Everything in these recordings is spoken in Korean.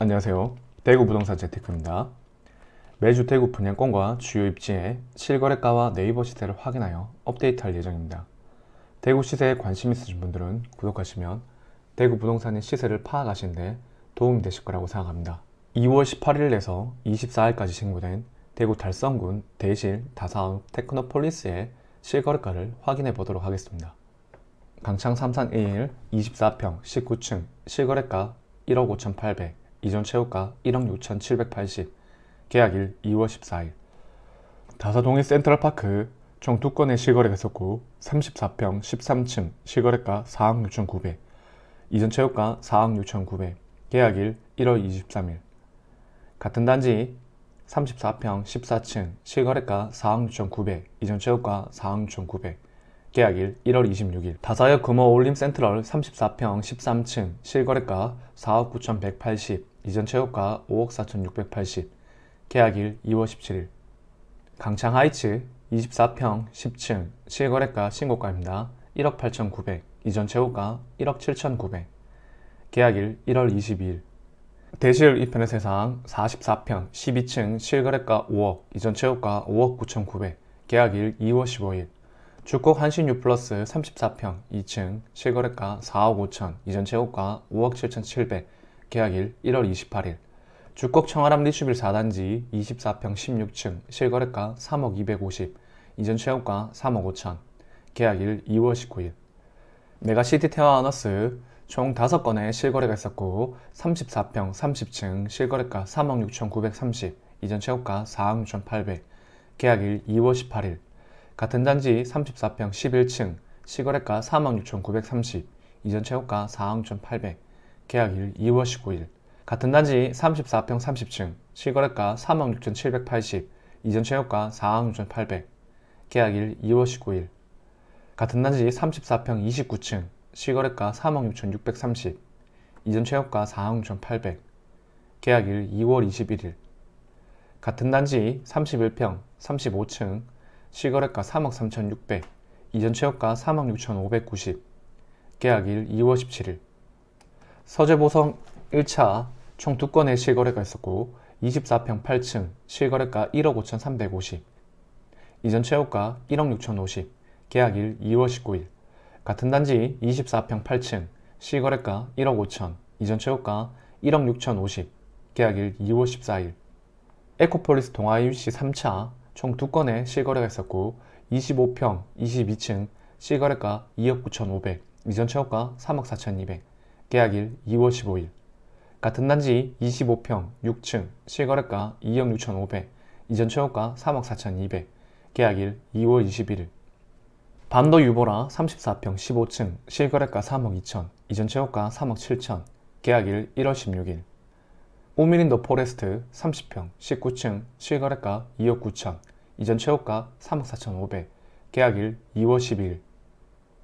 안녕하세요. 대구 부동산 재테크입니다. 매주 대구 분양권과 주요 입지의 실거래가와 네이버 시세를 확인하여 업데이트할 예정입니다. 대구 시세에 관심 있으신 분들은 구독하시면 대구 부동산의 시세를 파악하시는 데 도움이 되실 거라고 생각합니다. 2월 18일에서 24일까지 신고된 대구 달성군 대실 다사읍 테크노폴리스의 실거래가를 확인해 보도록 하겠습니다. 강창 3311 24평 19층 실거래가 1억 5,800, 이전 최고가 1억 6,780, 계약일 2월 14일. 다사동의 센트럴파크 총 2건의 실거래가 있었고 34평 13층 실거래가 4억 6,900, 이전 최고가 4억 6,900, 계약일 1월 23일. 같은 단지 34평 14층 실거래가 4억 6,900, 이전 최고가 4억 6,900, 계약일 1월 26일. 다사역 금호 올림 센트럴 34평 13층 실거래가 4억 9,180, 이전 최고가 5억 4,680, 계약일 2월 17일. 강창 하이츠 24평 10층 실거래가 신고가입니다. 1억 8,900, 이전 최고가 1억 7,900, 계약일 1월 22일. 대실 2편의 세상 44평 12층 실거래가 5억, 이전 최고가 5억 9,900, 계약일 2월 15일. 주곡 한신유 플러스 34평 2층 실거래가 4억 5천, 이전 최고가 5억 7,700, 계약일 1월 28일. 주곡 청아람 리슈빌 4단지 24평 16층 실거래가 3억 250, 이전 최고가 3억 5천, 계약일 2월 19일. 메가시티 태화하너스 총 5건의 실거래가 있었고 34평 30층 실거래가 3억 6,930, 이전 최고가 4억 6,800, 계약일 2월 18일. 같은 단지 34평 11층 실거래가 3억 6,930, 이전 최고가 4억 6,800, 계약일 2월 19일. 같은 단지 34평 30층 실거래가 3억 6,780, 이전 최고가 4억 6,800, 계약일 2월 19일. 같은 단지 34평 29층 실거래가 3억 6,630, 이전 최고가 4억 6,800, 계약일 2월 21일. 같은 단지 31평 35층 실거래가 3억 3,600, 이전 최고가 3억 6,590, 계약일 2월 17일. 서재보성 1차 총 2건의 실거래가 있었고 24평 8층 실거래가 1억 5,350, 이전 최고가 1억 6,050, 계약일 2월 19일. 같은 단지 24평 8층 실거래가 1억 5천, 이전 최고가 1억 6,050, 계약일 2월 14일. 에코폴리스 동아이유시 3차 총 2건의 실거래가 있었고 25평 22층 실거래가 2억 9,500, 이전 최고가 3억 4,200, 계약일 2월 15일. 같은 단지 25평 6층 실거래가 2억 6,500, 이전 최고가 3억 4,200, 계약일 2월 21일. 반도 유보라 34평 15층 실거래가 3억 2천, 이전 최고가 3억 7천, 계약일 1월 16일. 오미린더 포레스트 30평 19층 실거래가 2억 9천, 이전 최고가 3억 4,500, 계약일 2월 12일.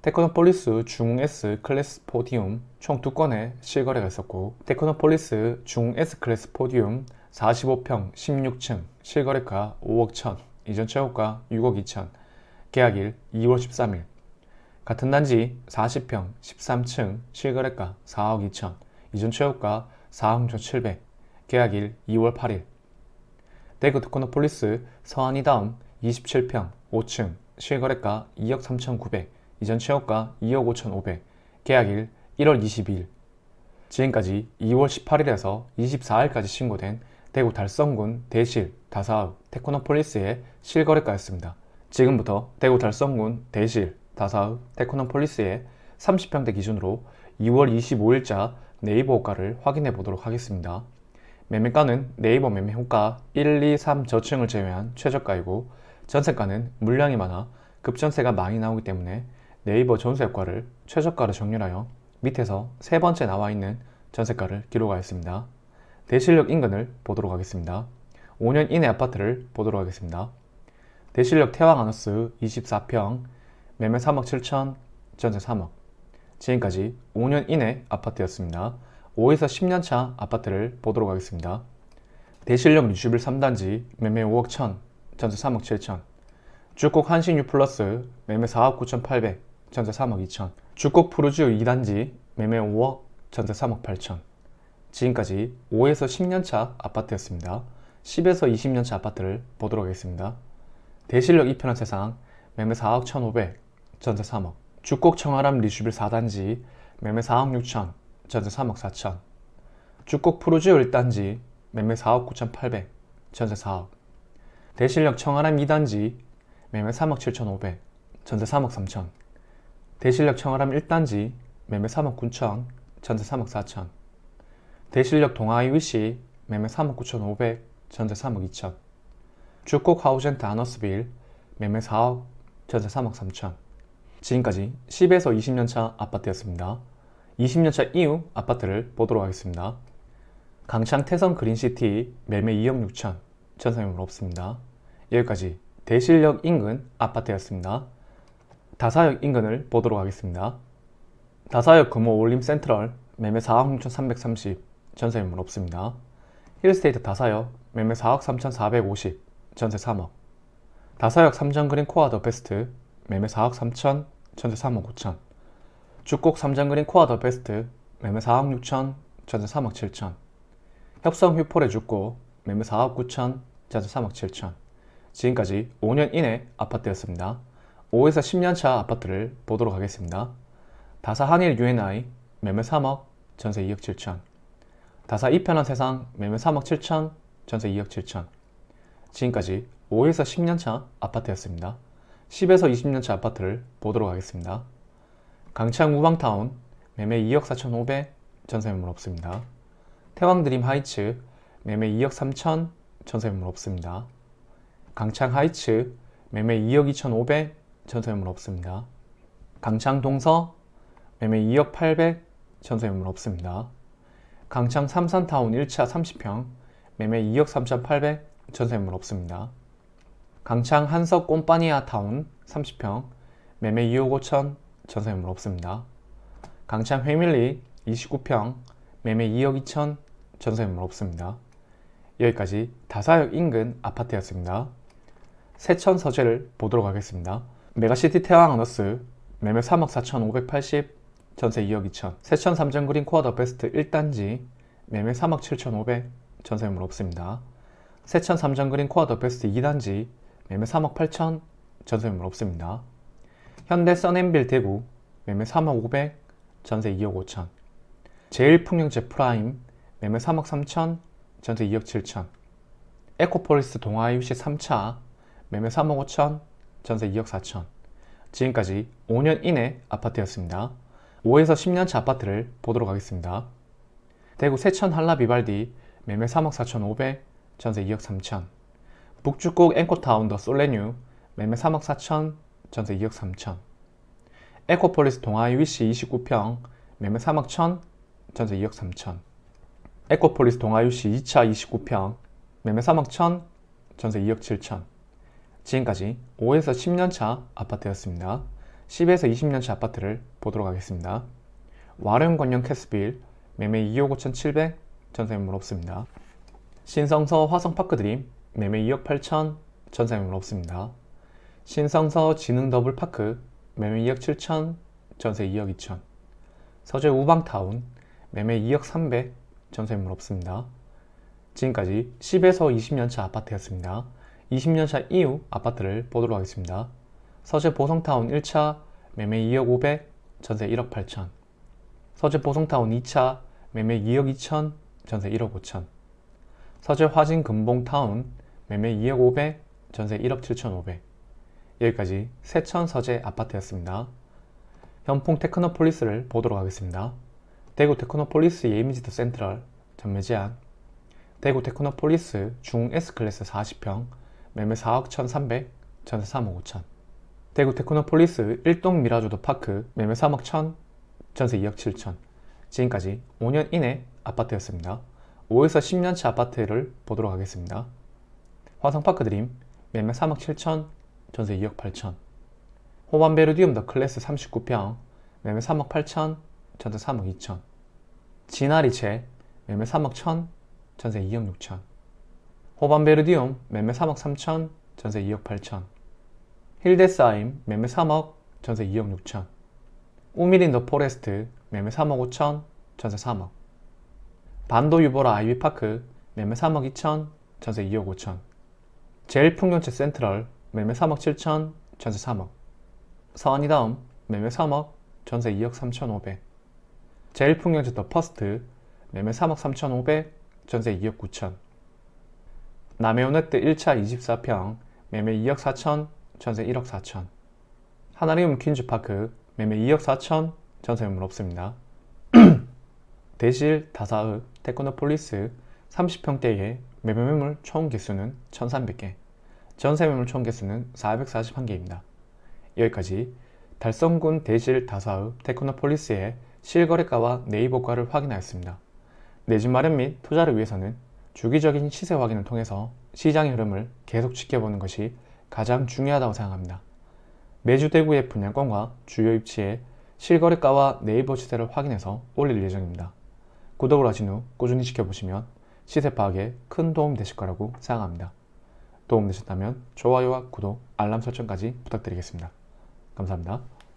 테크노폴리스 중흥 S 클래스 포디움 총 2건의 실거래가 있었고 테크노폴리스 중흥 S 클래스 포디움 45평 16층 실거래가 5억 1천, 이전 최고가 6억 2천, 계약일 2월 13일. 같은 단지 40평 13층 실거래가 4억 2천, 이전 최고가 4억 700, 계약일 2월 8일. 대구 테크노폴리스 서안이다음 27평 5층 실거래가 2억 3,900, 이전 최고가 2억 5,500, 계약일 1월 22일. 지금까지 2월 18일에서 24일까지 신고된 대구 달성군 대실 다사읍 테크노폴리스의 실거래가였습니다. 지금부터 대구 달성군 대실 다사읍 테크노폴리스의 30평대 기준으로 2월 25일자 네이버 호가를 확인해 보도록 하겠습니다. 매매가는 네이버 매매 호가 1, 2, 3 저층을 제외한 최저가이고 전세가는 물량이 많아 급전세가 많이 나오기 때문에 네이버 전세효과를 최저가로 정렬하여 밑에서 세 번째 나와 있는 전세가를 기록하였습니다. 대실역 인근을 보도록 하겠습니다. 5년 이내 아파트를 보도록 하겠습니다. 대실역 태왕하너스 24평 매매 3억 7천, 전세 3억. 지금까지 5년 이내 아파트였습니다. 5에서 10년차 아파트를 보도록 하겠습니다. 대실역 리슈빌 3단지 매매 5억 1천, 전세 3억 7천. 주곡 한신유 플러스 매매 4억 9,800, 전세 3억 2천. 주곡 푸르지오 2단지 매매 5억, 전세 3억 8천. 지금까지 5에서 10년차 아파트였습니다. 10에서 20년차 아파트를 보도록 하겠습니다. 대실력 2편한 세상 매매 4억 1,500, 전세 3억. 죽곡 청아람 리슈빌 4단지 매매 4억 6천, 전세 3억 4천. 죽곡 푸르지오 1단지 매매 4억 9,800, 전세 4억. 대실력 청아람 2단지 매매 3억 7,500, 전세 3억 3천. 대실력 청아람 1단지 매매 3억 9천, 전세 3억 4천. 대실력 동아이 위시 매매 3억 9,500, 전세 3억 2천. 죽곡 하우젠트 아너스빌 매매 4억, 전세 3억 3천. 지금까지 10에서 20년차 아파트였습니다. 20년차 이후 아파트를 보도록 하겠습니다. 강창 태성 그린시티 매매 2억 6천, 전세 매물 없습니다. 여기까지 대실력 인근 아파트였습니다. 다사역 인근을 보도록 하겠습니다. 다사역 금호 올림 센트럴 매매 4억 6,330, 전세 매물 없습니다. 힐스테이트 다사역 매매 4억 3,450, 전세 3억. 다사역 삼정그린 코아 더 베스트 매매 4억 3천, 전세 3억 5천. 죽곡 삼정그린 코아 더 베스트 매매 4억 6천, 전세 3억 7천. 협성 휘포레 죽곡 매매 4억 9천, 전세 3억 7천. 지금까지 5년 이내 아파트였습니다. 5에서 10년차 아파트를 보도록 하겠습니다. 다사 한일 UNI 매매 3억, 전세 2억 7천. 다사 이편한 세상 매매 3억 7천, 전세 2억 7천. 지금까지 5에서 10년차 아파트였습니다. 10에서 20년차 아파트를 보도록 하겠습니다. 강창 우방타운 매매 2억 4,500, 전세 매물 없습니다. 태왕드림 하이츠 매매 2억 3천, 전세 매물 없습니다. 강창 하이츠 매매 2억 2,500, 전세 매물 없습니다. 강창 동서 매매 2억 800, 전세 매물 없습니다. 강창 삼산타운 1차 30평 매매 2억 3,800, 전세 매물 없습니다. 강창 한석 꼼파니아 타운 30평 매매 2억 5천, 전세 매물 없습니다. 강창 회밀리 29평 매매 2억 2천, 전세 매물 없습니다. 여기까지 다사역 인근 아파트였습니다. 세천 서재를 보도록 하겠습니다. 메가시티 태왕 어너스 매매 3억 4,580, 전세 2억 2천. 세천 삼정그린 코아 더 베스트 1단지 매매 3억 7,500, 전세 매물 없습니다. 세천 삼정그린 코아 더 베스트 2단지 매매 3억 8천, 전세 매물 없습니다. 현대 써낸빌 대구 매매 3억 500, 전세 2억 5천. 제일풍경제 프라임 매매 3억 3천, 전세 2억 7천. 에코폴리스 동아이유시 3차 매매 3억 5천, 전세 2억 4천. 지금까지 5년 이내 아파트였습니다. 5에서 10년차 아파트를 보도록 하겠습니다. 대구 세천 한라 비발디 매매 3억 4,500, 전세 2억 3천. 북죽곡 앵코타운 더 솔레뉴 매매 3억 4천, 전세 2억 3천. 에코폴리스 동아이 위시 29평 매매 3억 1천, 전세 2억 3천. 에코폴리스 동아이 위시 2차 29평 매매 3억 1천, 전세 2억 7천. 지금까지 5에서 10년차 아파트였습니다. 10에서 20년차 아파트를 보도록 하겠습니다. 와룡건영 캐스빌 매매 2억 5,700, 전세 매물 없습니다. 신성서 화성파크드림 매매 2억 8천, 전세 매물 없습니다. 신성서 지능더블파크 매매 2억 7천, 전세 2억 2천. 서재 우방타운 매매 2억 300, 전세 매물 없습니다. 지금까지 10에서 20년차 아파트였습니다. 20년차 이후 아파트를 보도록 하겠습니다. 서재 보성타운 1차 매매 2억 500, 전세 1억 8천. 서재 보성타운 2차 매매 2억 2천, 전세 1억 5천. 서재 화진 금봉타운 매매 2억 500, 전세 1억 7,500. 여기까지 세천 서재 아파트였습니다. 현풍 테크노폴리스를 보도록 하겠습니다. 대구 테크노폴리스 예미지도 센트럴 전매 제한. 대구 테크노폴리스 중 S클래스 40평 매매 4억 1,300, 전세 3억 5천. 대구 테크노폴리스 1동 미라조도 파크 매매 3억 1천, 전세 2억 7천. 지금까지 5년 이내 아파트였습니다. 5에서 10년차 아파트를 보도록 하겠습니다. 화성파크드림 매매 3억 7천, 전세 2억 8천. 호반베르디움 더 클래스 39평 매매 3억 8천, 전세 3억 2천. 진아리체 매매 3억 1천, 전세 2억 6천. 호반베르디움 매매 3억 3천, 전세 2억 8천. 힐데스하임 매매 3억, 전세 2억 6천. 우미린 더 포레스트 매매 3억 5천, 전세 3억. 반도 유보라 아이비파크 매매 3억 2천, 전세 2억 5천. 제일풍경채 센트럴 매매 3억 7천, 전세 3억. 서원이다움 매매 3억, 전세 2억 3천5백. 제일풍경채 더 퍼스트 매매 3억 3천5백, 전세 2억 9천. 남해온획대 1차 24평 매매 2억 4천, 전세 1억 4천. 하나리움 퀸즈파크 매매 2억 4천, 전세 매물 없습니다. 대실 다사읍 테크노폴리스 30평대의 매매 매물 총 개수는 1,300개, 전세 매물 총 개수는 441개입니다. 여기까지 달성군 대실 다사읍 테크노폴리스의 실거래가와 네이버가를 확인하였습니다. 내 집 마련 및 투자를 위해서는 주기적인 시세 확인을 통해서 시장의 흐름을 계속 지켜보는 것이 가장 중요하다고 생각합니다. 매주 대구의 분양권과 주요 입지의 실거래가와 네이버 시세를 확인해서 올릴 예정입니다. 구독을 하신 후 꾸준히 지켜보시면 시세 파악에 큰 도움이 되실 거라고 생각합니다. 도움되셨다면 좋아요와 구독, 알람 설정까지 부탁드리겠습니다. 감사합니다.